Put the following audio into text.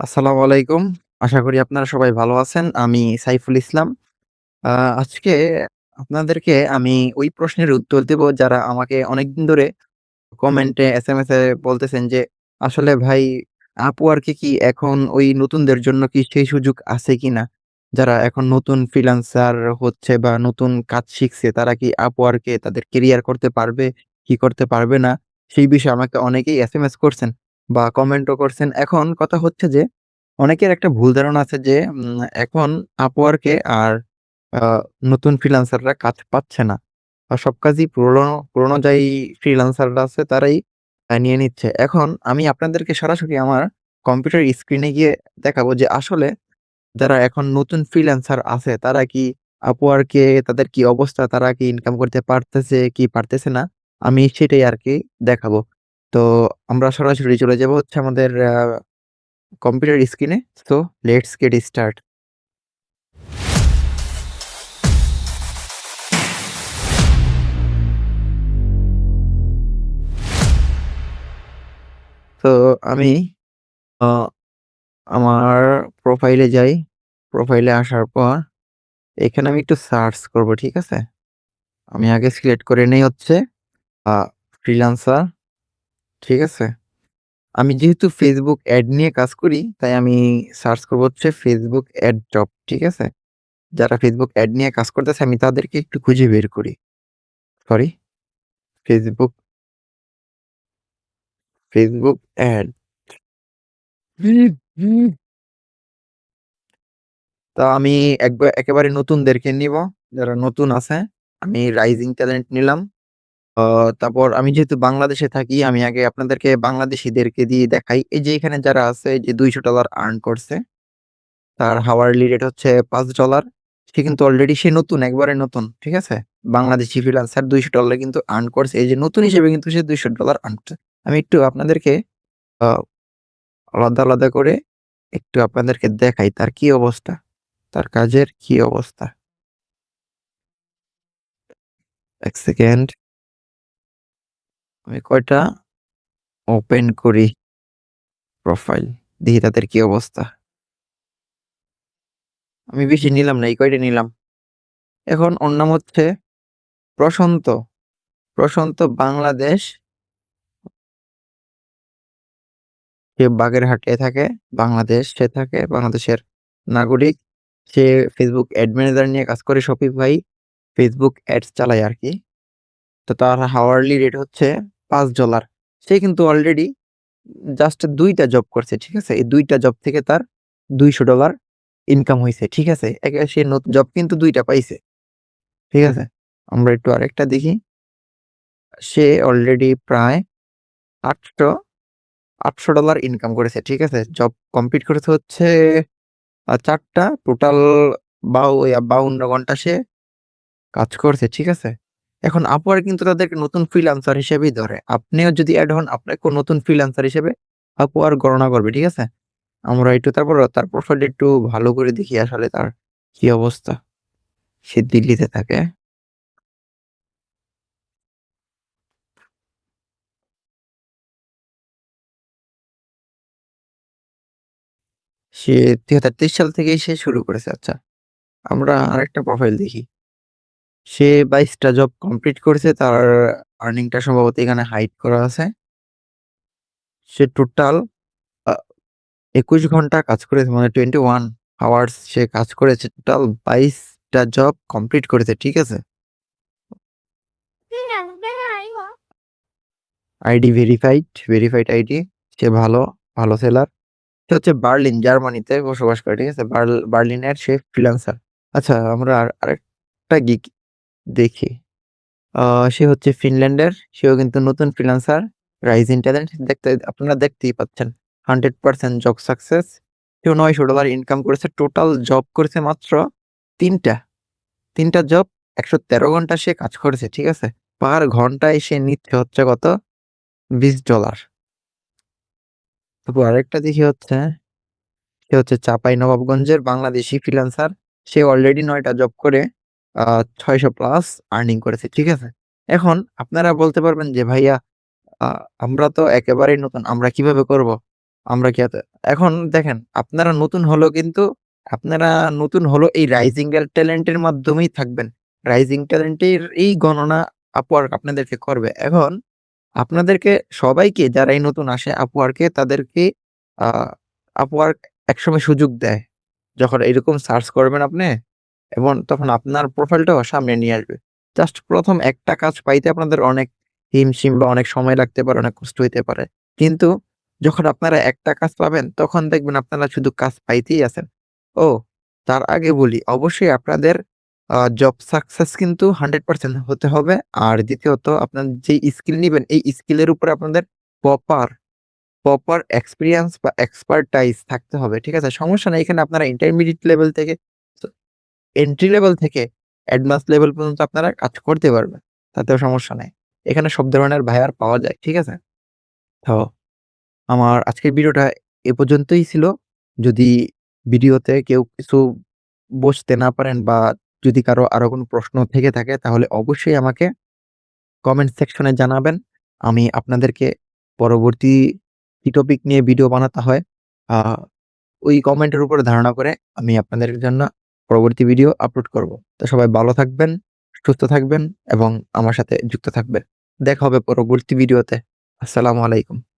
আসসালামু আলাইকুম। আশা করি আপনারা সবাই ভালো আছেন। আমি সাইফুল ইসলাম। আ আজকে আপনাদেরকে আমি ওই প্রশ্নের উত্তর দেব যারা আমাকে অনেকদিন ধরে কমেন্টে, এসএমএস এ বলতেছেন যে, "আসলে ভাই Upwork এ কি এখন ওই নতুনদের জন্য কি সেই সুযোগ আছে কিনা? যারা এখন নতুন ফ্রিল্যান্সার হচ্ছে বা নতুন কাজ শিখছে তারা কি Upwork এ তাদের কেরিয়ার করতে পারবে, কি করতে পারবে না?" সেই বিষয়ে আমাকে অনেকেই এসএমএস করছেন বা কমেন্টও করছেন। এখন কথা হচ্ছে যে অনেকের একটা ভুল ধারণা আছে যে এখন Upwork এ আর আ নতুন ফ্রিল্যান্সাররা কাজ পাচ্ছে না। সব কাজই পুরোনো যেই ফ্রিল্যান্সাররা আছে তারাই নিয়ে নিচ্ছে। এখন আমি আপনাদেরকে সরাসরি আমার কম্পিউটার স্ক্রিনে গিয়ে দেখাবো যে আসলে যারা এখন নতুন ফ্রিল্যান্সার আছে তারা কি Upwork এ তাদের কি অবস্থা? তারা কি ইনকাম করতে পারতেছে কি পারতেছে না? আমি সেটাই আরকি দেখাবো। তো আমরা সরাসরি চলে যাবো হচ্ছে আমাদের কম্পিউটার স্ক্রিনে। So let's get start. তো আমি আ আমার প্রোফাইলে যাই। প্রোফাইলে আসার পর এখানে আমি একটু সার্চ করব, ঠিক আছে? আমি আগে সিলেক্ট করে নেই হচ্ছে আ ফ্রিল্যান্সার, ঠিক আছে? আমি যেহেতু Facebook এড নিয়ে কাজ করি, তাই আমি সার্চ করব হচ্ছে Facebook এড জব, ঠিক আছে? যারা Facebook এড নিয়ে কাজ করতেছে আমি তাদেরকে একটু খুঁজে বের করি। Sorry, Facebook Facebook add. তো আমি একেবারে নতুনদেরকে নিবো, যারা নতুন আছে। আমি রাইজিং ট্যালেন্ট নিলাম। আ তারপর আমি যেহেতু বাংলাদেশে থাকি, আমি আগে আপনাদেরকে বাংলাদেশীদেরকে দিয়ে দেখাই। এই যে এখানে যারা আছে এই যে $200 আর্ন করছে। তার হাওয়ারলি রেট হচ্ছে $5। সে কিন্তু অলরেডি সে নতুন, একবারে নতুন। ঠিক আছে? বাংলাদেশি ফ্রিল্যান্সার $200 কিন্তু আর্ন করছে। এই যে নতুন হিসেবে কিন্তু সে $200 আর্ন করছে। আমি একটু আপনাদেরকে আ আলাদা করে একটু আপনাদেরকে দেখাই তার কি অবস্থা। তার কাজের কি অবস্থা। ১ সেকেন্ড। আমি কয়টা ওপেন করি প্রোফাইল। দেখি তাদের কি অবস্থা। আমি বেশি নিলাম না, এই কয়টা নিলাম। এখন ওর নাম হচ্ছে প্রশান্ত। প্রশান্ত বাংলাদেশ। সে বাগেরহাটে থাকে, সে থাকে, বাংলাদেশের নাগরিক। সে Facebook অ্যাড ম্যানেজার নিয়ে কাজ করে। Shopify Facebook অ্যাডস চালায় আরকি। তো তার হাওয়ারলি রেট হচ্ছে $5। সে কিন্তু অলরেডি জাস্ট ২ টা জব করছে। ঠিক আছে? এই ২ টা জব থেকে তার $200 ইনকাম হইছে। ঠিক আছে? সে জব কিন্তু ২ টা পাইছে। ঠিক আছে? আমরা একটু আরেকটা দেখি। সে অলরেডি প্রায় ৮০০ $৮০০ ইনকাম করেছে। ঠিক আছে? জব কমপ্লিট করেছে হচ্ছে ৪ টা টোটাল ৫২ ঘন্টা সে কাজ করছে। ঠিক আছে? এখন Upwork কিন্তু তাদেরকে নতুন ফ্রিল্যান্সার হিসেবেই ধরে। আপনিও যদি এড হন আপনাকেও নতুন ফ্রিল্যান্সার হিসেবে Upwork গণনা করবে। ঠিক আছে? আমরা একটু তার প্রোফাইলটা একটু ভালো করে দেখি আসলে তার কি অবস্থা। সে দিল্লিতে থাকে। সে ২০২৩ সাল থেকেই সে শুরু করেছে। আচ্ছা, আমরা আরেকটা প্রোফাইল দেখি। সে ২২ টা জব কমপ্লিট করেছে। তার আর্নিংটা সম্ভবত এখানে হাইড করা আছে। সে টোটাল আ ২১ ঘন্টা কাজ করেছে, মানে 21 আওয়ার্স সে কাজ করেছে। টোটাল ২২ টা জব কমপ্লিট করেছে। ঠিক আছে? ID verified ID. সে ভালো সেলার। সে হচ্ছে বার্লিন, জার্মানিতে বসবাস করে। ঠিক আছে? বার্লিনের সে ফ্রিল্যান্সার। আচ্ছা, আমরা আরেকটা দেখি। আ সে হচ্ছে ফিনল্যান্ডের। সেও কিন্তু নতুন ফ্রিল্যান্সার। রাইজিং ট্যালেন্ট আপনারা দেখতেই পাচ্ছেন। 100% জব সাকসেস। সেও $৯০০ ইনকাম করেছে। টোটাল জব করেছে মাত্র ৩ টা। ৩ টা জব ১১৩ ঘন্টা সে কাজ করেছে। ঠিক আছে? পার ঘন্টায় সে নিচ্ছে হচ্ছে কত? $20। তারপর আরেকটা দেখি হচ্ছে, সে হচ্ছে চাঁপাইনবাবগঞ্জের বাংলাদেশি ফ্রিল্যান্সার। সে অলরেডি ৯ টা জব করে আ ৬০০ প্লাস আর্নিং করেছে। ঠিক আছে? এখন আপনারা বলতে পারবেন যে, "ভাইয়া আ আমরা তো একেবারেই নতুন। আমরা কিভাবে করব?" আমরা কি এত এখন দেখেন আপনারা নতুন হলেও কিন্তু আপনারা নতুন হলেও এই রাইজিং এর ট্যালেন্টের মাধ্যমেই থাকবেন। রাইজিং ট্যালেন্টের এই গণনা Upwork আপনাদেরকে করবে। এখন আপনাদেরকে সবাইকে যারাই নতুন আসে Upwork এ তাদেরকে আ Upwork একসময় সুযোগ দেয়। যখন এরকম সার্চ করবেন আপনি এবং তখন আপনার প্রোফাইলটাও সামনে নিয়ে আসবে। জাস্ট ১ম একটা কাজ পাইতে আপনাদের অনেক হিমশিম বা অনেক সময় লাগতে পারে, অনেক কষ্ট হইতে পারে। কিন্তু যখন আপনারা একটা কাজ পাবেন তখন দেখবেন আপনারা শুধু কাজ পাইতেই আছেন। ও তার আগে বলি অবশ্যই আপনাদের জব সাকসেস কিন্তু 100% হতে হবে। আর দ্বিতীয়ত আপনার যেই স্কিল নিবেন এই স্কিলের উপরে আপনাদের প্রপার প্রপার এক্সপেরিয়েন্স বা এক্সপার্টাইজ থাকতে হবে। ঠিক আছে? সমস্যা নাই এখানে আপনারা ইন্টারমিডিয়েট লেভেল থেকে স এন্ট্রি লেভেল থেকে অ্যাডভান্স লেভেল পর্যন্ত আপনারা কাজ করতে পারবেন। তাতেও সমস্যা নাই। এখানে সব ধরনের ভাইয়ার পাওয়া যায়। ঠিক আছে? তো আমার আজকের ভিডিওটা এ পর্যন্তই ছিল। যদি ভিডিওতে কেউ কিছু বুঝতে না পারেন বা যদি কারো আরো কোনো প্রশ্ন থেকে থাকে তাহলে অবশ্যই আমাকে কমেন্ট সেকশনে জানাবেন। আমি আপনাদেরকে পরবর্তী কি টপিক নিয়ে ভিডিও বানাতে হয় আ ওই কমেন্টের উপরে ধারণা করে আমি আপনাদের জন্য পরবর্তী ভিডিও আপলোড করব। তো সবাই ভালো থাকবেন, সুস্থ থাকবেন এবং আমার সাথে যুক্ত থাকবেন। দেখা হবে পরবর্তী ভিডিওতে। আসসালামু আলাইকুম।